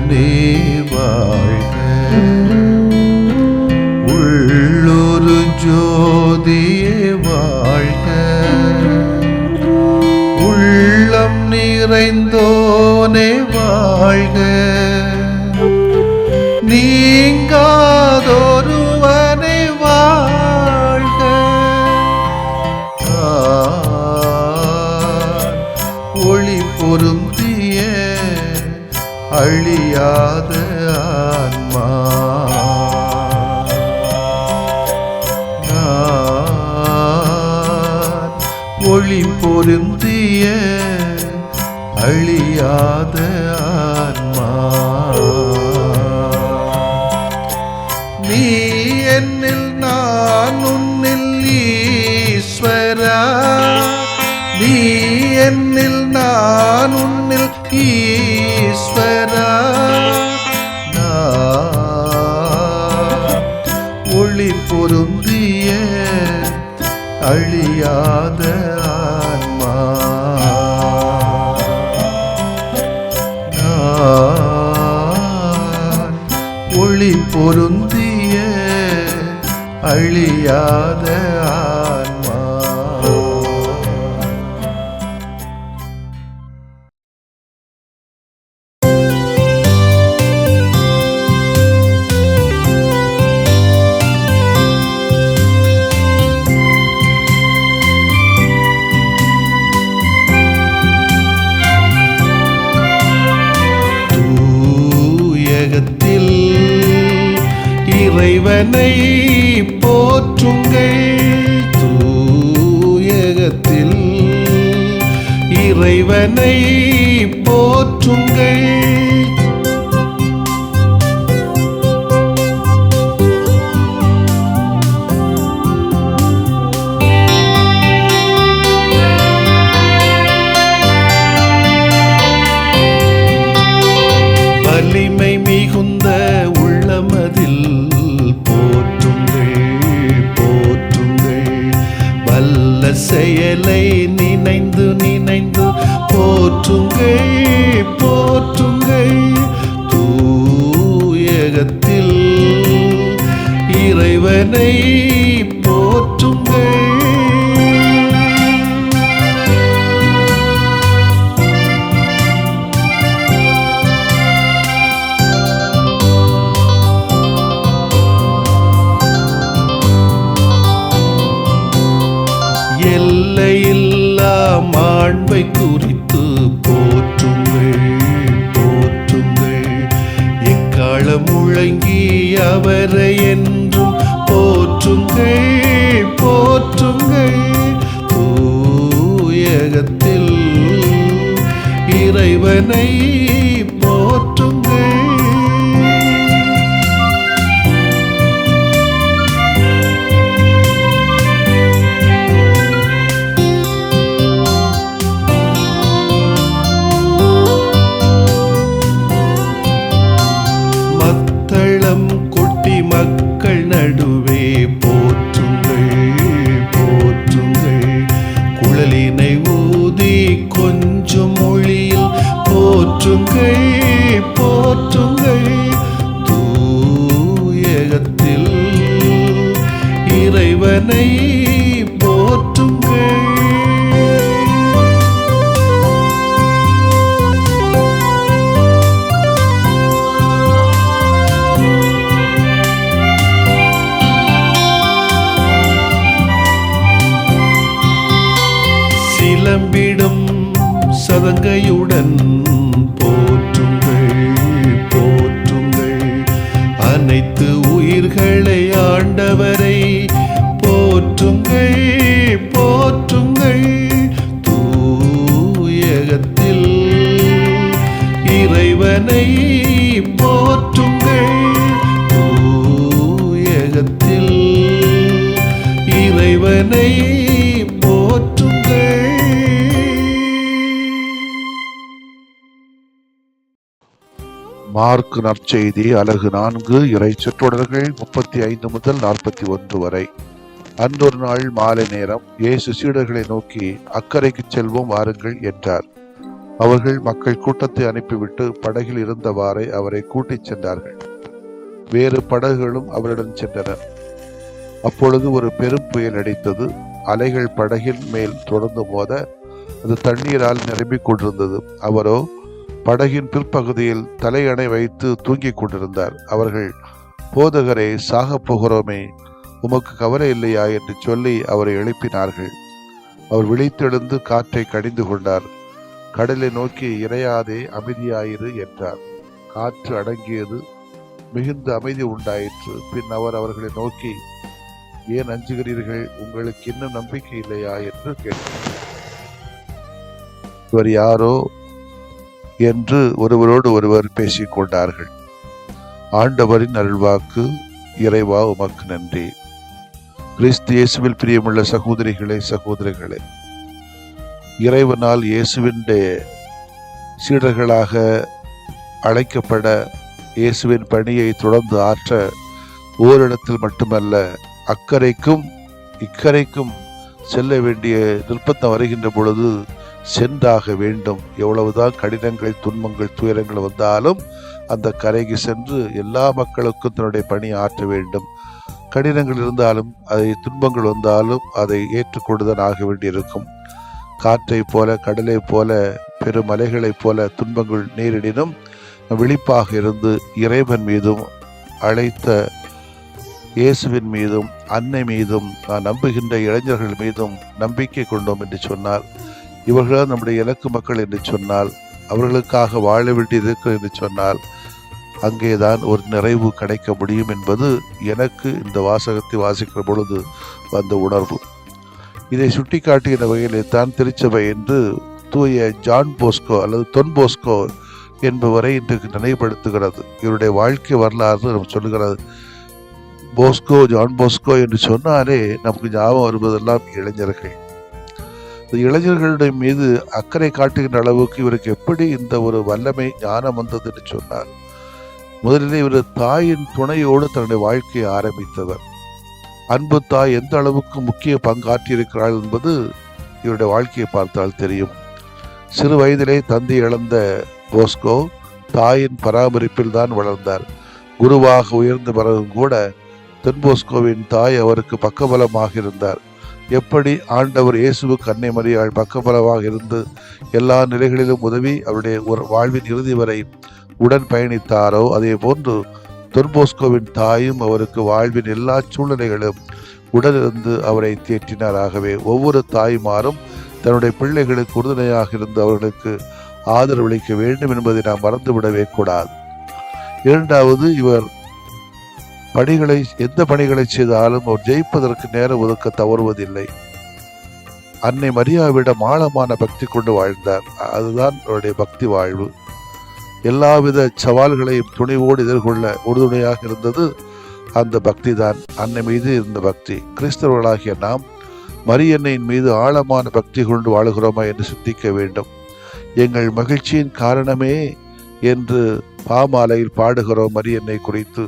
உள்ளமுடனே வாழ்க. உள்ளொரு ஜோதியே வாழ்க. உள்ளம் நிறைந்தோனே வாழ்க. நீங்காதொருவனை வாழ்க. ஒளி பொருந்திய அழியாத ஆன்மா. ஒளி பொருந்திய அழியாத ஆன்மா. நீ என்னில் நான் உன்னில் ஈஸ்வரா. நீ என்னில் நான் உன்னில் ஈஸ்வரா. ஒளி பொருந்திய அழியாத ஆன்மா. ஒளி பொருந்திய அழியாத ஆன்மா. இறைவனை போற்றுங்கள். தூயகத்தில் இறைவனை போற்றுங்கள். வலிமை மிகுந்த உள்ளமதில் செயலை நினைந்து நினைந்து போற்றுங்கள் போற்றுங்கள். தூயகத்தில் இறைவனை போற்றுங்கள். எல்லையில்லா மாண்பை குறித்து போற்றுங்கள் போற்றுங்கள். எக்காலம் முழங்கி அவரை என்றும் போற்றுங்கள் போற்றுங்கள். தூயகத்தில் இறைவனை போற்றுங்கள். மக்கள் நடுவே போற்றுங்கள் போற்றுங்கள். குழலினை ஊதி கொஞ்சம் மொழியில் போற்றுங்கள் போற்றுங்கள். தூயகத்தில் இறைவனை போற்றுங்கள். சிலம்பிடும் சதங்கையுடன் போற்றுங்கள் போற்றுங்கள். அனைத்து உயிர்களை ஆண்டவரை போற்றுங்கள் போற்றுங்கள். தூயகத்தில் இறைவனை போற்றுங்கள். தூயகத்தில் இறைவனை போற்றுங்கள். மார்க் நற்செய்தி அலகு 4 இறை சொற்றொடர்கள் 35 முதல் 41 வரை. அன்றொரு நாள் மாலை நேரம் இயேசு சீடர்களை நோக்கி, அக்கரைக்கு செல்வோம் வாருங்கள் என்றார். அவர்கள் மக்கள் கூட்டத்தை அனுப்பிவிட்டு படகில் இருந்தவாறே அவரை கூட்டிச் சென்றார்கள். வேறு படகுகளும் அவருடன் சென்றன. அப்பொழுது ஒரு பெரும் புயல் அடித்தது. அலைகள் படகின் மேல் தொடர்ந்து மோத அது தண்ணீரால் நிரம்பிக் கொண்டிருந்தது. அவரோ படகின் பிற்பகுதியில் தலையணை வைத்து தூங்கிக் கொண்டிருந்தார். அவர்கள், போதகரே, சாகப் போகிறோமே, உமக்கு கவலை இல்லையா என்று சொல்லி அவரை எழுப்பினார்கள். அவர் விழித்தெழுந்து காற்றை கடிந்து கொண்டார். கடலை நோக்கி, இறையாதே, அமைதியாயிரு என்றார். காற்று அடங்கியது. மிகுந்த அமைதி உண்டாயிற்று. பின் அவர் அவர்களை நோக்கி, ஏன் அஞ்சுகிறீர்கள்? உங்களுக்கு இன்னும் நம்பிக்கை இல்லையா என்று கேட்டார். இவர் யாரோ என்று ஒருவரோடு ஒருவர் பேசிக் கொண்டார்கள். ஆண்டவரின் அருள்வாக்கு. இறைவா, உமக்கு நன்றி. கிறிஸ்து இயேசுவில் பிரியமுள்ள சகோதரிகளே, சகோதரிகளே, இறைவனால் இயேசுவின் சீடர்களாக அழைக்கப்பட, இயேசுவின் பணியை தொடர்ந்து ஆற்ற ஓரிடத்தில் மட்டுமல்ல, அக்கறைக்கும் இக்கரைக்கும் செல்ல வேண்டிய நிர்பந்தம் வருகின்ற பொழுது சென்றாக வேண்டும். எவ்வளவுதான் கடினங்கள், துன்பங்கள், துயரங்கள் வந்தாலும் அந்த கரைக்கு சென்று எல்லா மக்களுக்கும் தன்னுடைய பணி ஆற்ற வேண்டும். கடினங்கள் இருந்தாலும், அதை துன்பங்கள் வந்தாலும் அதை ஏற்றுக்கொண்டுதான் ஆக வேண்டியிருக்கும். காற்றை போல, கடலை போல, பெருமலைகளைப் போல துன்பங்கள் நேரிடினும் விழிப்பாக இருந்து இறைவன் மீதும், அழைத்த இயேசுவின் மீதும், அன்னை மீதும், நான் நம்புகின்ற இளைஞர்கள் மீதும் நம்பிக்கை கொண்டோம் என்று சொன்னால், இவர்கள் நம்முடைய இலக்கு மக்கள் என்று சொன்னால், அவர்களுக்காக வாழ வேண்டியது என்று சொன்னால், அங்கேதான் ஒரு நிறைவு கிடைக்க முடியும் என்பது எனக்கு இந்த வாசகத்தை வாசிக்கிற பொழுது வந்த உணர்வு. இதை சுட்டி காட்டுகிற வகையிலே தான் திருச்சபை என்று தூய ஜான் போஸ்கோ அல்லது தொன் போஸ்கோ என்பவரை இன்றைக்கு நினைவுபடுத்துகிறது. இவருடைய வாழ்க்கை வரலாறு நம்ம சொல்லுகிறது. போஸ்கோ, ஜான் போஸ்கோ என்று சொன்னாலே நமக்கு ஞாபகம் வருவதெல்லாம் இளைஞர்கள். இளைஞர்களுடைய மீது அக்கறை காட்டுகின்ற அளவுக்கு இவருக்கு எப்படி இந்த ஒரு வல்லமை, ஞானம் வந்தது என்று சொன்னார். முதலில் இவர் தாயின் துணையோடு தன்னுடைய வாழ்க்கையை ஆரம்பித்தவர். அன்பு தாய் எந்த அளவுக்கு முக்கிய பங்காற்றி இருக்கிறாள் என்பது இவருடைய வாழ்க்கையை பார்த்தால் தெரியும். சிறு வயதிலே தந்தை இழந்த போஸ்கோ தாயின் பராமரிப்பில் தான் வளர்ந்தார். குருவாக உயர்ந்த பிறகும் கூட தென் போஸ்கோவின் தாய் அவருக்கு பக்கபலமாக இருந்தார். எப்படி ஆண்டவர் இயேசுவுக்கு அன்னை மரியாள் பக்கபலமாக இருந்து எல்லா நிலைகளிலும் உதவி அவருடைய ஒரு வாழ்வின் இறுதி வரை உடன் பயணித்தாரோ, அதே போன்று தொன்போஸ்கோவின் தாயும் அவருக்கு வாழ்வின் எல்லா சூழ்நிலைகளும் உடனிருந்து அவரை தேற்றினார். ஆகவே ஒவ்வொரு தாய்மாரும் தன்னுடைய பிள்ளைகளுக்கு உறுதுணையாக இருந்து அவர்களுக்கு ஆதரவளிக்க வேண்டும் என்பதை நாம் மறந்துவிடவே கூடாது. இரண்டாவது, இவர் எந்த பணிகளை செய்தாலும் அவர் ஜெயிப்பதற்கு நேரம் ஒதுக்க தவறுவதில்லை. அன்னை மரியாவிடம் ஆழமான பக்தி கொண்டு வாழ்ந்தார். அதுதான் அவருடைய பக்தி வாழ்வு. எல்லாவித சவால்களையும் துணிவோடு எதிர்கொள்ள உறுதுணையாக இருந்தது அந்த பக்தி தான். அன்னை மீது இருந்த பக்தி. கிறிஸ்தவர்களாகிய நாம் மரியன்னையின் மீது ஆழமான பக்தி கொண்டு வாழுகிறோமா என்று சிந்திக்க வேண்டும். எங்கள் மகிழ்ச்சியின் காரணமே என்று பாமாலையில் பாடுகிறோம் மரியன்னை குறித்து.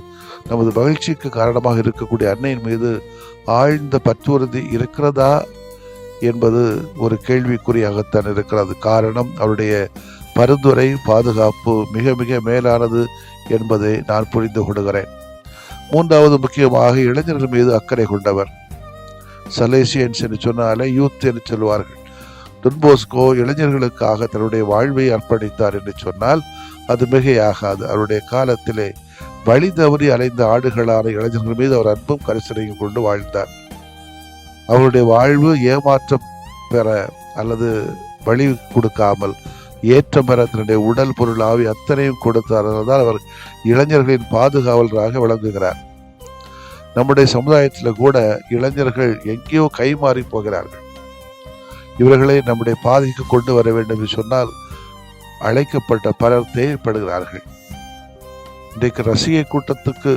நமது மகிழ்ச்சிக்கு காரணமாக இருக்கக்கூடிய அன்னையின் மீது ஆழ்ந்த பற்றுறுதி இருக்கிறதா என்பது ஒரு கேள்விக்குறியாகத்தான் இருக்கிறது. காரணம், அவருடைய பரிந்துரை, பாதுகாப்பு மிக மிக மேலானது என்பதை நான் புரிந்து கொள்கிறேன். மூன்றாவது, முக்கியமாக இளைஞர்கள் மீது அக்கறை கொண்டவர். சலேசியன்ஸ் என்று சொன்னாலே யூத் என்று சொல்வார்கள். தொன்போஸ்கோ இளைஞர்களுக்காக தன்னுடைய வாழ்வை அர்ப்பணித்தார் என்று சொன்னால் அது மிகையாகாது. அவருடைய காலத்திலே வழி தவறி அலைந்த ஆடுகளான இளைஞர்கள் மீது அவர் அன்பும் கரிசனையும் கொண்டு வாழ்ந்தார். அவருடைய வாழ்வு ஏமாற்றம் பெற அல்லது வழி கொடுக்காமல் ஏற்றம் பெற தன்னுடைய உடல், பொருள், ஆவி அத்தனையும் கொடுத்தார். அதனால் அவர் இளைஞர்களின் பாதுகாவலராக விளங்குகிறார். நம்முடைய சமுதாயத்தில் கூட இளைஞர்கள் எங்கேயோ கைமாறி போகிறார்கள். இவர்களை நம்முடைய பாதைக்கு கொண்டு வர வேண்டும் என்று சொன்னால் அழைக்கப்பட்ட பலர் தேவைப்படுகிறார்கள். இன்றைக்கு ரசிகை கூட்டத்துக்கு,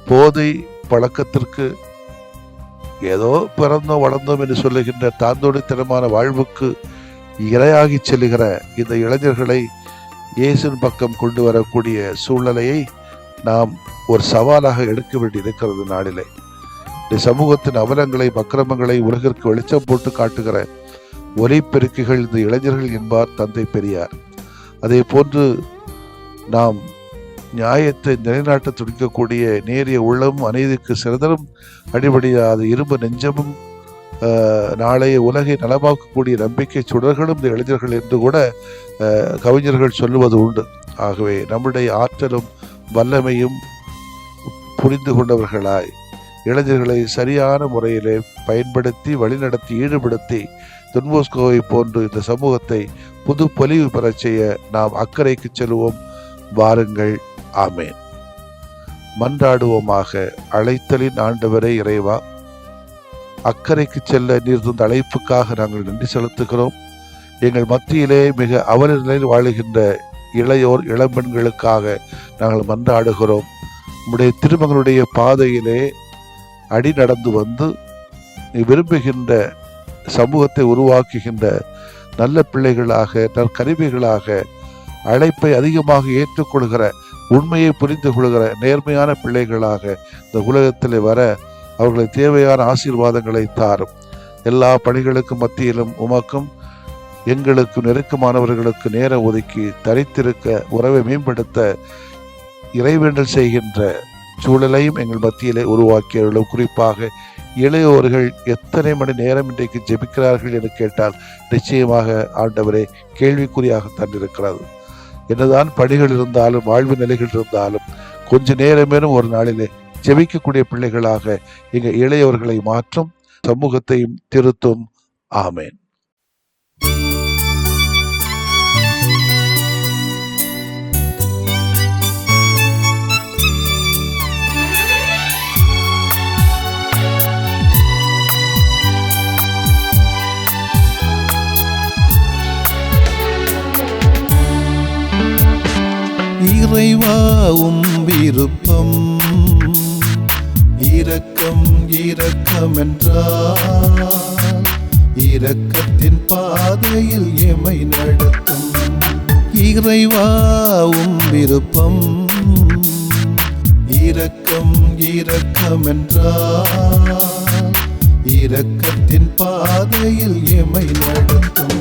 போதை பழக்கத்திற்கு, ஏதோ பிறந்தோம் வளர்ந்தோம் என்று சொல்லுகின்ற தாந்தோடித்தனமான வாழ்வுக்கு இரையாகி செல்லுகிற இந்த இளைஞர்களை இயேசுவின் பக்கம் கொண்டு வரக்கூடிய சூழ்நிலையை நாம் ஒரு சவாலாக எடுக்க வேண்டி இருக்கிறது. நாளிலே இந்த சமூகத்தின் அவலங்களை, அக்கிரமங்களை உலகிற்கு வெளிச்சம் போட்டு காட்டுகிற ஒலிபெருக்கிகள் இந்த இளைஞர்கள் என்பார் தந்தை பெரியார். அதே போன்று நாம் நியாயத்தை நிலைநாட்ட துடிக்கக்கூடிய நேரிய உள்ளமும் அநீதிக்கு சிறதலும் அடிபடியாத இரும்பு நெஞ்சமும் நாளைய உலகை நலமாக்கக்கூடிய நம்பிக்கை சுடர்களும் இந்த இளைஞர்கள் என்று கூட கவிஞர்கள் சொல்லுவது உண்டு. ஆகவே நம்முடைய ஆற்றலும் வல்லமையும் புரிந்து கொண்டவர்களாய் இளைஞர்களை சரியான முறையிலே பயன்படுத்தி வழிநடத்தி ஈடுபடுத்தி தொன்போஸ்கோவை போன்று இந்த சமூகத்தை புது பொலிவு பெறச் செய்ய நாம் அக்கறைக்கு செல்வோம். வாருங்கள். ஆமேன். மன்றாடுவோமாக. அழைத்தலின் ஆண்டவரே இறைவா, அக்கறைக்கு செல்ல நீர் தந்த அழைப்புக்காக நாங்கள் நன்றி செலுத்துகிறோம். எங்கள் மத்தியிலே மிக அவல நிலையில் வாழுகின்ற இளையோர் இளம்பெண்களுக்காக நாங்கள் மன்றாடுகிறோம். உம்முடைய திருமகனுடைய பாதையிலே அடி நடந்து வந்து நீ விரும்புகின்ற சமூகத்தை உருவாக்குகின்ற நல்ல பிள்ளைகளாக நற்கருவிகளாக அழைப்பை அதிகமாக ஏற்றுக்கொள்கிற உண்மையை புரிந்து கொள்கிற நேர்மையான பிள்ளைகளாக இந்த உலகத்தில் வர அவர்களை தேவையான ஆசீர்வாதங்களை தாரும். எல்லா பணிகளுக்கும் மத்தியிலும் உமக்கும் எங்களுக்கு நெருக்கமானவர்களுக்கு நேரம் ஒதுக்கி தரித்திருக்க உறவை மேம்படுத்த இறைவேண்டல் செய்கின்ற சூழலையும் எங்கள் மத்தியிலே உருவாக்கியவர்களும் குறிப்பாக இளையோர்கள் எத்தனை மணி நேரம் இன்றைக்கு ஜெபிக்கிறார்கள் என்று கேட்டால் நிச்சயமாக ஆண்டவரே கேள்விக்குறியாகத்தான் இருக்கிறது. என்னதான் பணிகள் இருந்தாலும் வாழ்வு நிலைகள் இருந்தாலும் கொஞ்ச நேரமேனும் ஒரு நாளிலே ஜெபிக்கக்கூடிய பிள்ளைகளாக எங்கள் இளையவர்களை மாற்றும், சமூகத்தையும் திருத்தும். ஆமேன். இறைவாவும் விருப்பம் இரக்கம் இரக்கம் என்றால் இரக்கத்தின் பாதையில் எமை நடத்தும். இறைவாவும் விருப்பம் இரக்கம் இரக்கம் என்றால் இரக்கத்தின் பாதையில் எமை நடத்தும்.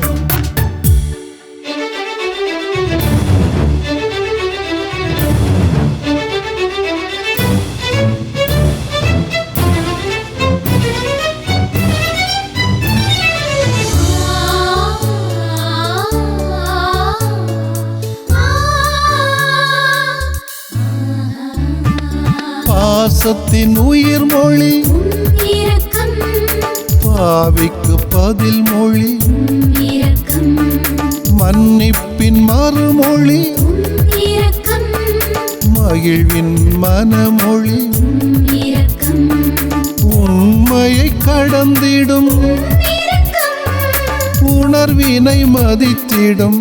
பாசத்தின் உயிர் மொழி இரக்கம், பாவிக்கு பதில் மொழி இரக்கம், மன்னிப்பின் மறுமொழி இரக்கம், மகிழ்வின் மனமொழி இரக்கம், உண்மையை கடந்திடும் இரக்கம், உணர்வினை மதித்திடும்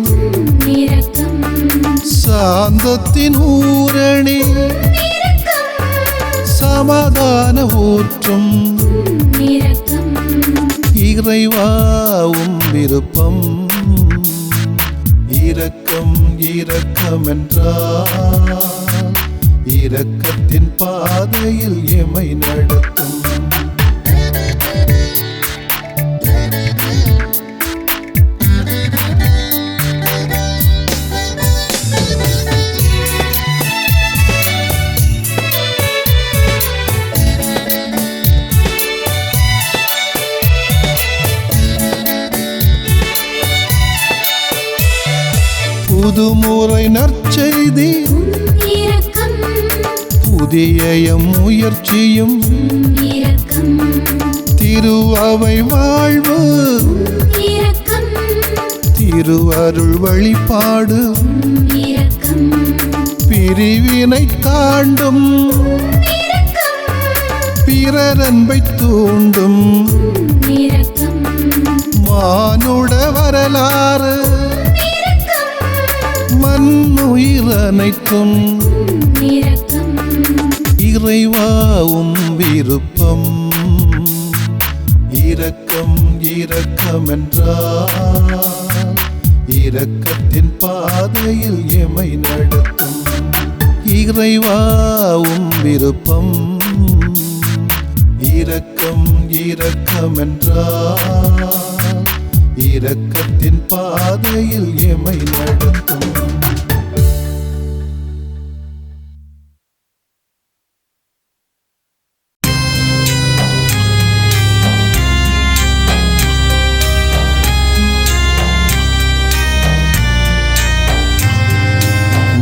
இரக்கம், சாந்தத்தின் ஊரணி சமாதான ஊற்றும் இரக்கம். இறைவாவும் விருப்பம் இரக்கம் இரக்கம் என்றால் இரக்கத்தின் பாதையில் எமை நடத்தும். புதுமுறை நற்செய்தி இரக்கம், புதிய முயற்சியும் இரக்கம், திருஅவை வாழ்வு இரக்கம், திருவருள் வழிபாடு இரக்கம், பிரிவினை தாண்டும் இரக்கம், பிறர் அன்பை தூண்டும் இரக்கம், மானுட வரலாறு மண்ணுயிர் அனைத்தும் இரக்கம். இறைவாவும் விருப்பம் இரக்கம் இரக்கம் என்றால் இரக்கத்தின் பாதையில் எமை நடத்தும். இறைவாவும் விருப்பம் இரக்கம் இரக்கம் என்றால் இரக்கத்தின் பாதையில் எமை நடத்தும்.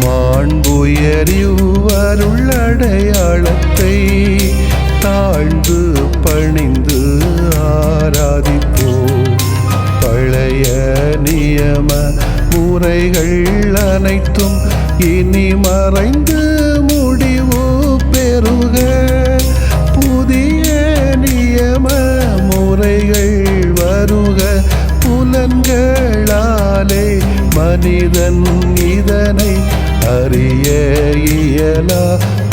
மாண்புயரிவருள்ளடையாளத்தை தாழ்ந்து பணிந்து ஆராதிப்போ. பழைய நியம முறைகள் அனைத்தும் இனி மறைந்து முடிவு பெறுக. புதிய நியம முறைகள் வருக. புலன்களாலே மனிதன் இதனை அறிய இயலா.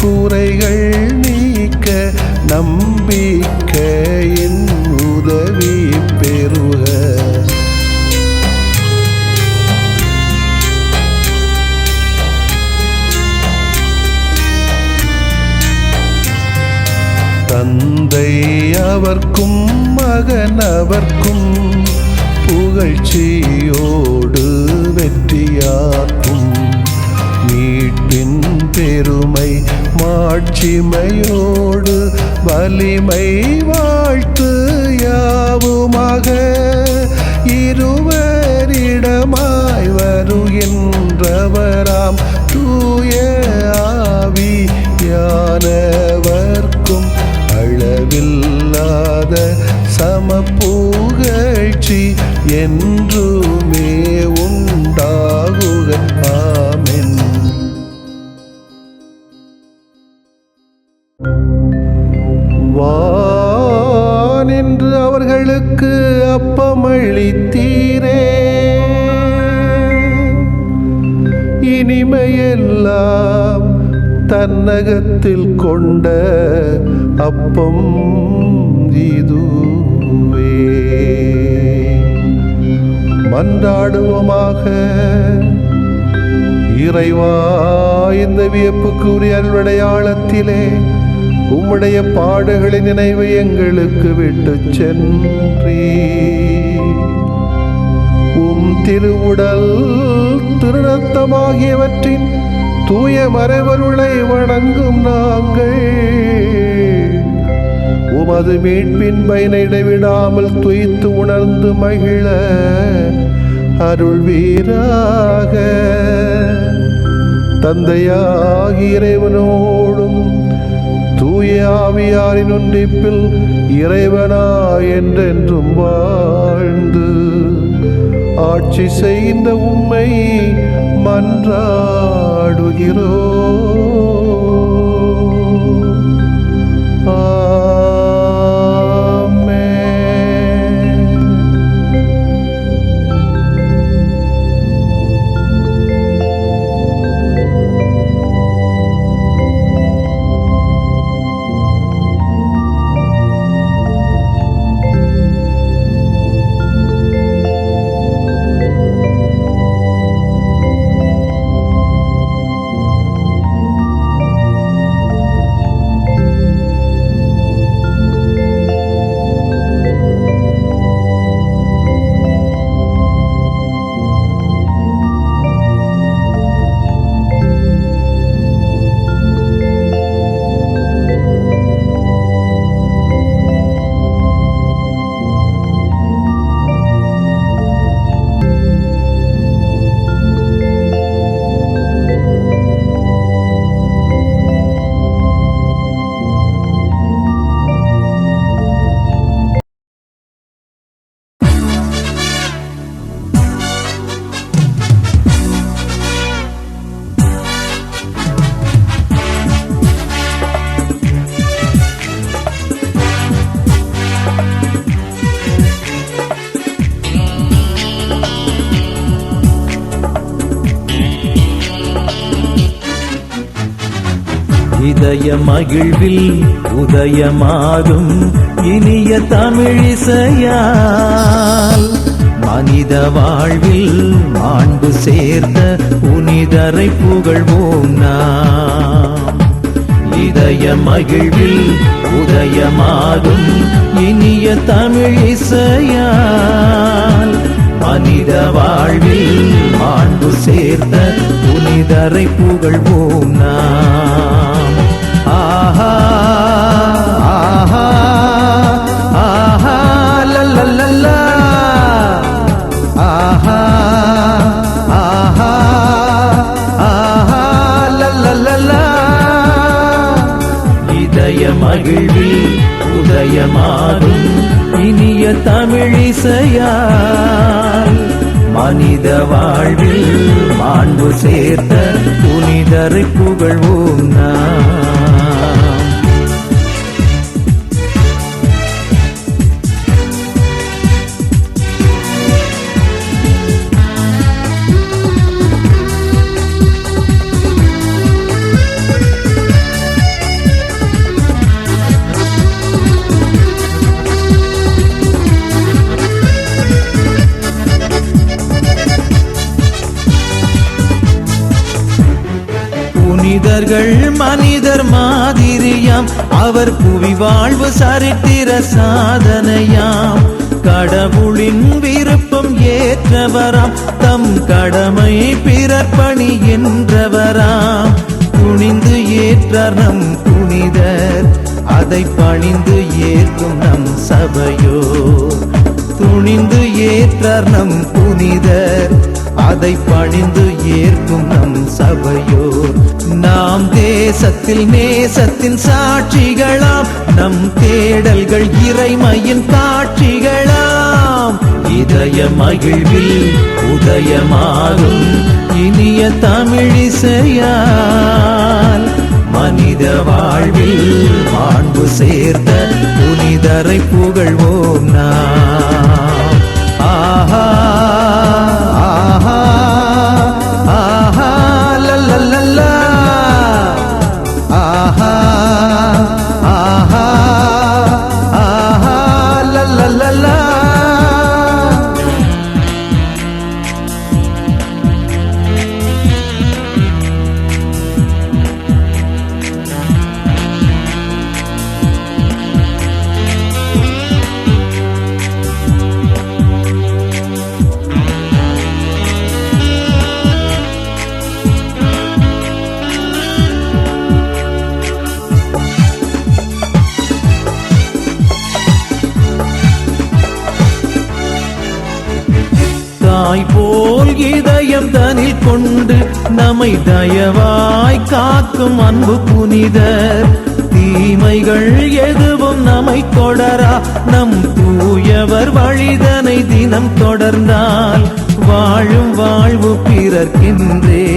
குறைகள் நீக்க நம்பிக்கையின் உதவி பெறுக. தந்தை அவர்க்கும் மகன் அவர்க்கும் புகழ்ச்சியோடு வெற்றியாக்கும். மீட்பின் பெருமை மாட்சிமையோடு வலிமை வாழ்த்து யாவுமாக. இருவரிடமாய் வருகின்றவராம் தூய ஆவியானவர்க்கும் அளவில்லாத சமப்புகழ்ச்சி என்றுமே உண்டாகுக. ஆமென். வானின்று அவர்களுக்கு அப்பமளித்தீரே. இனிமையெல்லாம் தன்னகத்தில் கொண்ட அப்பம் இதுவே. மன்றாடுவோமாக. இறைவா, இந்த வியப்புக்குரிய அருளடையாளத்திலே உம்முடைய பாடுகளின் நினைவை எங்களுக்கு விட்டு சென்றீ. உம் திருவுடல் திருநத்தமாகியவற்றின் தூய மறைபொருளை வணங்கும் நாங்கள் உமது மீட்பின் பயனை இடைவிடாமல் துய்த்து உணர்ந்து மகிழ அருள்வீராக. தந்தையாகி இறைவனோடும் தூய ஆவியாரின் ஒன்றிப்பில் இறைவனா என்றென்றும் வாழ்ந்து ஆட்சி செய்கின்ற உம்மை மன்றாடுகிறோ. இதய மகிழ்வில் உதயமாகும் இனிய தமிழிசையால் மனித வாழ்வில் மாண்பு சேர்த்த புனிதரை புகழ்வோம் நாம். இதய மகிழ்வில் உதயமாகும் இனிய தமிழிசையால் மனித வாழ்வில் மாண்பு சேர்த்த புனிதரை புகழ்வோம் நாம். ஆஹா ஆஹா ஆஹா லல்லல்லா ஆஹா ஆஹா ஆஹா லல்லல்லா. இதய மகிழ்வில் உதயமாகும் இனிய தமிழிசையால் மனித வாழ்வில் மாண்பு சேர்த்த புனிதரை புகழ்வோம் நாம். புனிதர்கள் மனிதர் மாதிரியாம், அவர் புவி வாழ்வு சரித்திர சாதனையாம். கடவுளின் விருப்பம் ஏற்றவராம், தம் கடமை பிறர்பணி என்றவராம். துணிந்து ஏற்றார் நம் புனிதர், அதை பணிந்து ஏற்கும் நம் சபையோ. துணிந்து ஏற்றார் நம் புனிதர், அதை பணிந்து ஏற்கும் நம் சபையோர். நாம் தேசத்தில் நேசத்தின் சாட்சிகளாம், நம் தேடல்கள் இறைமையின் காட்சிகளாம். இதய மகிழ்வில் உதயமாகும் இனிய தமிழிசையால் மனித வாழ்வில் மாண்பு சேர்த்த புனிதரை புகழ்வோம் நாம். ஆஹா ஆஹா ஆஹா லல்லல்லா ஆஹா ஆஹா ஆஹா லல்லல்லா. தாய் போல் இதயம் தனில் கொண்டு நம்மை தயவாய் காக்கும் அன்பு புனிதர். தீமைகள் எதுவும் நம்மை தொடரா, நம் தூயவர் வழிதனை தினம் தொடர்ந்தால் வாழும் வாழ்வு பிறர்க்கின்றே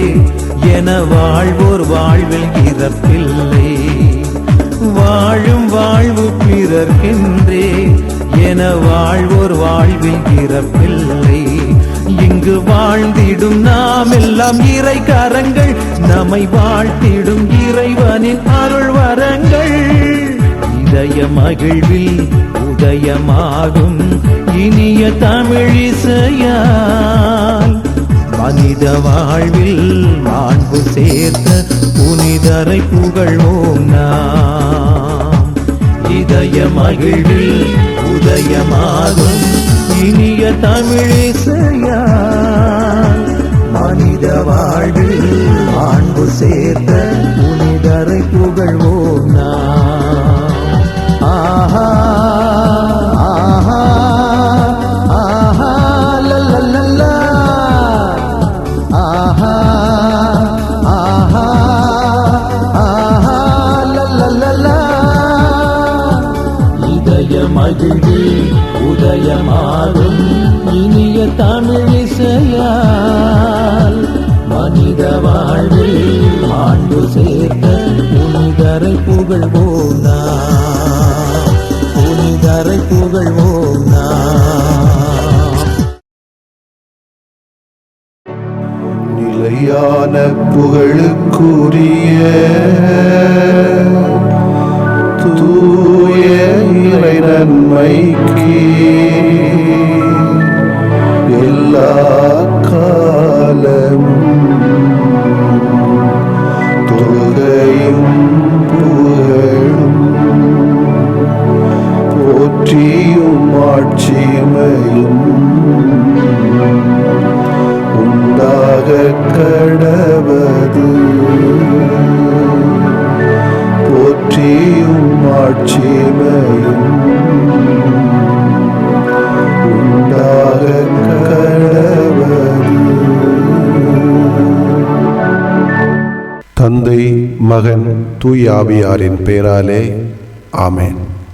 என வாழ்வோர் வாழ்வில் இறப்பில்லை. வாழும் வாழ்வு பிறர்க்கின்றே என வாழ்வோர் வாழ்வில் இறப்பில்லை. இங்கு வாழ்ந்திடும் நாம் எல்லாம் இறை கரங்கள், நம்மை வாழ்த்திடும் இறைவனின் அருள் வரங்கள். இதய மகிழ்வில் உதயமாகும் இனிய தமிழிசையால் மனித வாழ்வில் மாண்பு சேர்த்த புனிதரை புகழ்வோம் நாம். இதய மகிழ்வில் உதயமாகும் இனிய தமிழிசையால் மனித வாழ்வில் மாண்பு சேர்த்த புனிதரை புகழ்வோம் நாம். ஆஹா ஆஹா ஆஹா லல்லல்லா ஆஹா ஆஹா ஆஹா லல்லல்லா. இதய மகிழ்வில் உதயமாகும் இனிய தமிழிசையால் மனித வாழ்வில் மாண்பு சேர்த்த புனிதரை புகழ்வோம் நாம். புனிதரை புகழ்வோம் நாம். நிலையான புகழுக்குரிய தூய இறை நன்மைக்கு எல்லா காலமும் தொழுகையும் புகழும் போற்றியும் ஆட்சிமையும் புகழ்ச்சியும் ஆட்சிமையும் உண்டாக கடவது. தந்தை, மகன், தூய ஆவியாரின் பெயராலே ஆமென்.